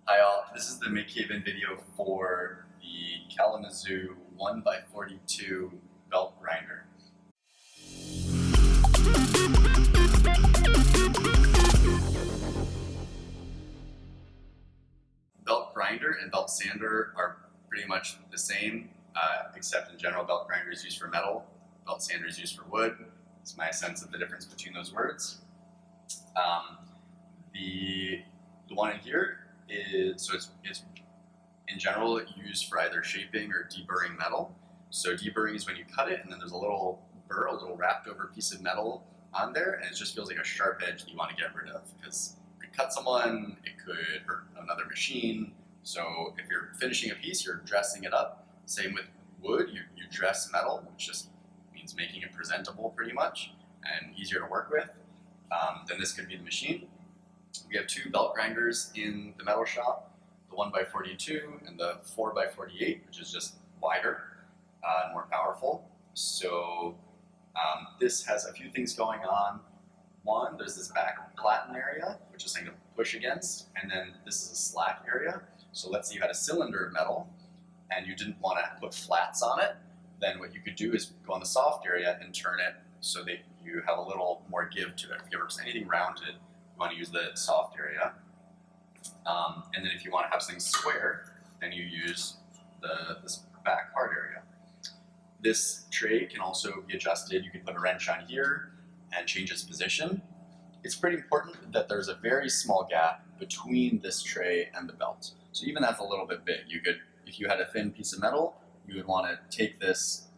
Hi all, this is the MakeHaven video for the Kalamazoo 1x42 belt grinder. Belt grinder and belt sander are pretty much the same, except in general belt grinder is used for metal, belt sander is used for wood. It's my sense of the difference between those words. The one in here is, it's in general used for either shaping or deburring metal. So deburring is when you cut it and then there's a little burr, a little wrapped over piece of metal on there, and it just feels like a sharp edge that you want to get rid of because it could cut someone, it could hurt another machine. So if you're finishing a piece, you're dressing it up. Same with wood, you dress metal, which just means making it presentable pretty much and easier to work with. Then this could be the machine. We have two belt grinders in the metal shop, the 1x42 and the 4x48, which is just wider and more powerful. So this has a few things going on. One, there's this back platen area, which is something to push against, and then this is a slack area. So let's say you had a cylinder of metal and you didn't want to put flats on it, then what you could do is go on the soft area and turn it so that you have a little more give to it. If you ever see anything rounded, you want to use the soft area. And then if you want to have something square, then you use this back hard area. This tray can also be adjusted. You can put a wrench on here and change its position. It's pretty important that there's a very small gap between this tray and the belt. So even that's a little bit big. You could, if you had a thin piece of metal, you would want to take this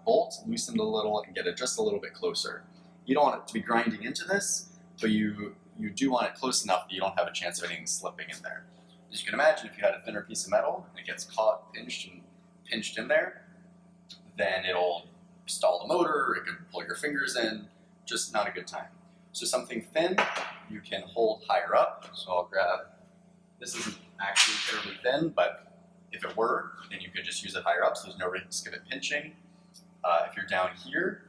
bolt, loosen it a little, and get it just a little bit closer. You don't want it to be grinding into this, but you do want it close enough that you don't have a chance of anything slipping in there. As you can imagine, if you had a thinner piece of metal and it gets caught, pinched in there, then it'll stall the motor, it could pull your fingers in, just not a good time. So something thin, you can hold higher up. So I'll grab, this isn't actually terribly thin, but if it were, then you could just use it higher up so there's no risk of it pinching. If you're down here,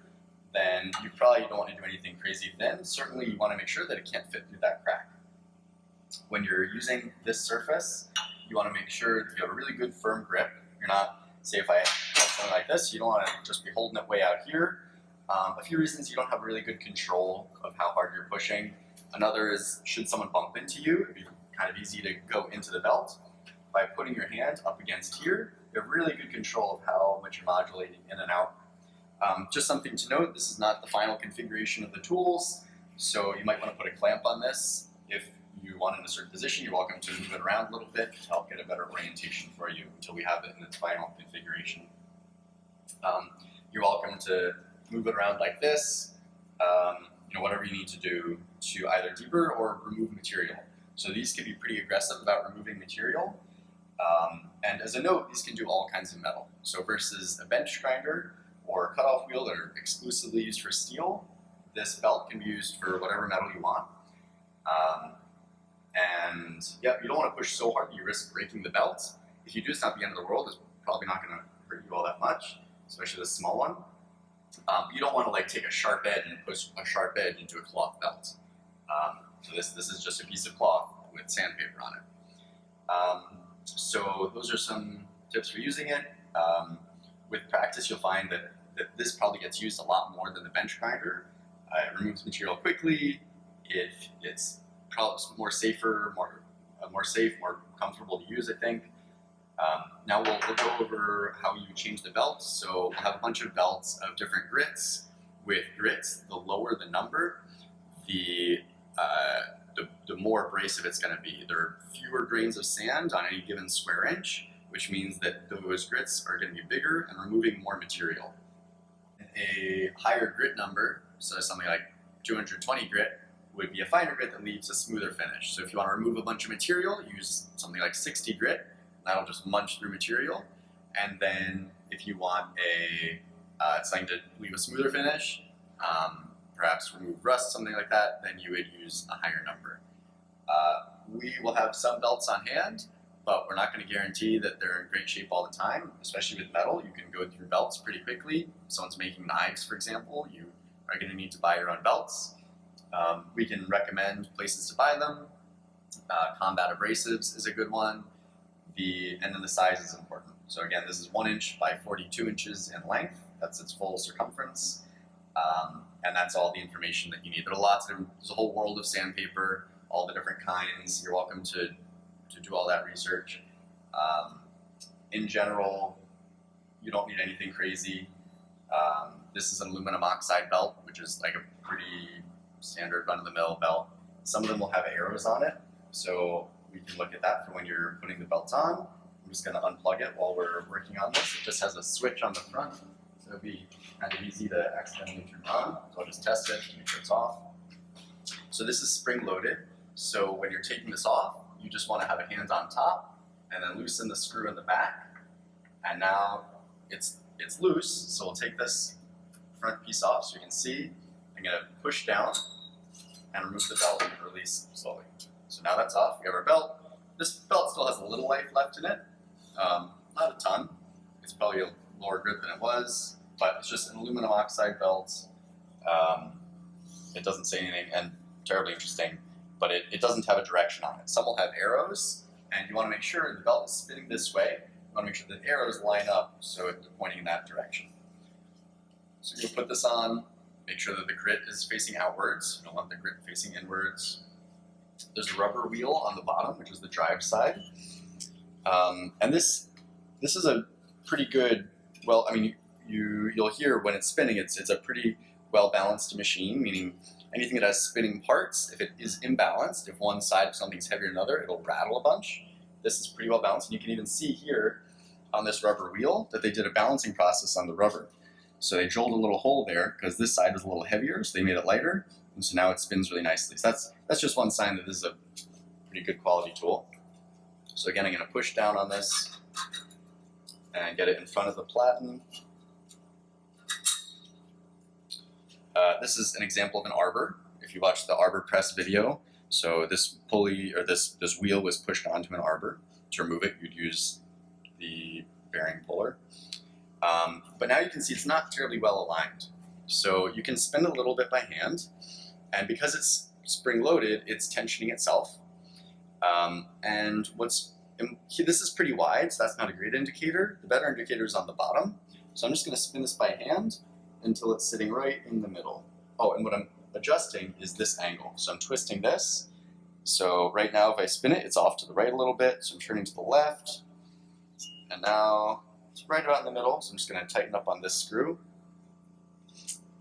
then you probably don't want to do anything crazy thin. Certainly you want to make sure that it can't fit through that crack. When you're using this surface, you want to make sure that you have a really good firm grip. You're not, say if I have something like this, you don't want to just be holding it way out here. A few reasons you don't have really good control of how hard you're pushing. Another is, should someone bump into you, it'd be kind of easy to go into the belt. By putting your hand up against here, you have really good control of how much you're modulating in and out. Just something to note, this is not the final configuration of the tools, so you might want to put a clamp on this. If you want it in a certain position, you're welcome to move it around a little bit to help get a better orientation for you until we have it in its final configuration. You're welcome to move it around like this, whatever you need to do to either deburr or remove material. So these can be pretty aggressive about removing material. And as a note, these can do all kinds of metal. So versus a bench grinder or a cutoff wheel that are exclusively used for steel, this belt can be used for whatever metal you want. And yeah, you don't want to push so hard that you risk breaking the belt. If you do, it's not the end of the world. It's probably not going to hurt you all that much, especially this small one. You don't want to like take a sharp edge and push a sharp edge into a cloth belt. So this is just a piece of cloth with sandpaper on it. So those are some tips for using it. With practice, you'll find that this probably gets used a lot more than the bench grinder. It removes material quickly. It's probably more safer, more safe, more comfortable to use, I think. Now we'll go over how you change the belts. So we'll have a bunch of belts of different grits. With grits, the lower the number, the more abrasive it's going to be. There are fewer grains of sand on any given square inch, which means that those grits are going to be bigger and removing more material. A higher grit number, so something like 220 grit, would be a finer grit that leaves a smoother finish. So if you want to remove a bunch of material, use something like 60 grit. That'll just munch through material. And then if you want something to leave a smoother finish, perhaps remove rust, something like that, then you would use a higher number. We will have some belts on hand, but we're not going to guarantee that they're in great shape all the time. Especially with metal, you can go through belts pretty quickly. If someone's making knives, for example, you are going to need to buy your own belts. We can recommend places to buy them. Combat abrasives is a good one. And then the size is important. So again, this is 1 inch by 42 inches in length. That's its full circumference. And that's all the information that you need. There's a whole world of sandpaper, all the different kinds. You're welcome to do all that research. In general, you don't need anything crazy. This is an aluminum oxide belt, which is like a pretty standard run-of-the-mill belt. Some of them will have arrows on it, so we can look at that for when you're putting the belt on. I'm just going to unplug it while we're working on this. It just has a switch on the front, so it'll be kind of easy to accidentally turn on. So I'll just test it to make sure it's off. So this is spring-loaded, so when you're taking this off, you just want to have a hand on top, and then loosen the screw in the back, and now it's loose, so we'll take this front piece off so you can see. I'm going to push down and remove the belt and release slowly. So now that's off. We have our belt. This belt still has a little life left in it. Not a ton. It's probably a lower grip than it was, but it's just an aluminum oxide belt. It doesn't say anything and terribly interesting, but it doesn't have a direction on it. Some will have arrows, and you want to make sure the belt is spinning this way. You want to make sure the arrows line up so it's pointing in that direction. So you'll put this on, make sure that the grit is facing outwards. You don't want the grit facing inwards. There's a rubber wheel on the bottom, which is the drive side. And this is a pretty good, well, I mean, you'll hear when it's spinning, it's a pretty well-balanced machine, meaning anything that has spinning parts, if it is imbalanced, if one side of something's heavier than another, it'll rattle a bunch. This is pretty well balanced, and you can even see here on this rubber wheel that they did a balancing process on the rubber. So they drilled a little hole there because this side was a little heavier, so they made it lighter, and so now it spins really nicely. So that's just one sign that this is a pretty good quality tool. So again, I'm going to push down on this and get it in front of the platen. This is an example of an arbor. If you watch the arbor press video, so this pulley or this wheel was pushed onto an arbor. To remove it, you'd use the bearing puller. But now you can see it's not terribly well aligned. So you can spin a little bit by hand, and because it's spring-loaded, it's tensioning itself. And this is pretty wide, so that's not a great indicator. The better indicator is on the bottom. So I'm just going to spin this by hand until it's sitting right in the middle. Oh, and what I'm adjusting is this angle. So I'm twisting this. So right now, if I spin it, it's off to the right a little bit. So I'm turning to the left. And now it's right about in the middle. So I'm just going to tighten up on this screw.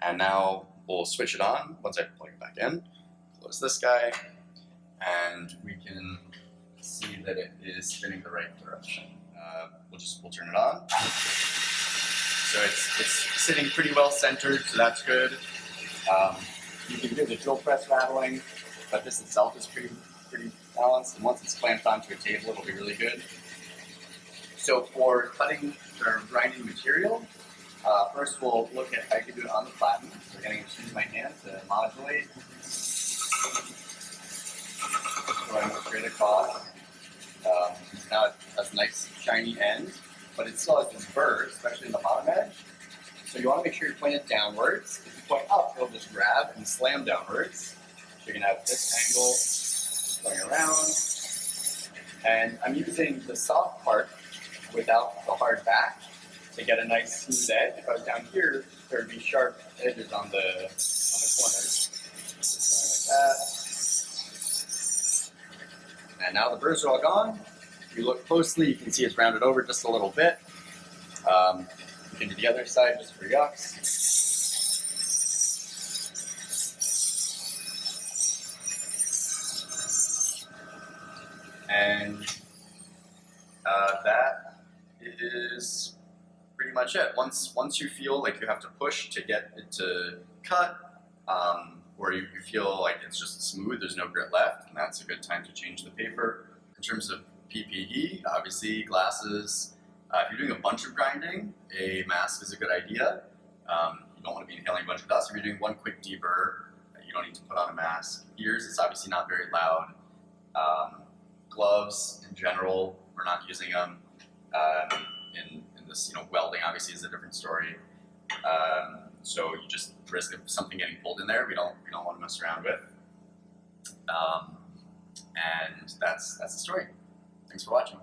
And now we'll switch it on once I plug it back in. Close this guy. And we can see that it is spinning the right direction. We'll turn it on. So it's sitting pretty well centered, so that's good. You can hear the drill press rattling, but this itself is pretty balanced, and once it's clamped onto a table, it'll be really good. So for cutting or grinding material, first we'll look at how you can do it on the platen. So I'm going to use my hand to modulate. Going straight across. Now it has a nice shiny end, but it still has this burr, especially in the bottom edge. So you want to make sure you point it downwards. If you point up, it'll just grab and slam downwards. So you're going to have this angle going around. And I'm using the soft part without the hard back to get a nice smooth edge. If I was down here, there would be sharp edges on the corners. Just going like that. And now the burrs are all gone. If you look closely, you can see it's rounded over just a little bit. You can do the other side just for yucks. And that is pretty much it. Once you feel like you have to push to get it to cut, or you feel like it's just smooth, there's no grit left, and that's a good time to change the paper. In terms of PPE, obviously glasses. If you're doing a bunch of grinding, a mask is a good idea. You don't want to be inhaling a bunch of dust. If you're doing one quick deburr, you don't need to put on a mask. Ears, it's obviously not very loud. Gloves, in general, we're not using them. In this, welding obviously is a different story. So you just risk of something getting pulled in there. We don't want to mess around with. And that's the story. Thanks for watching.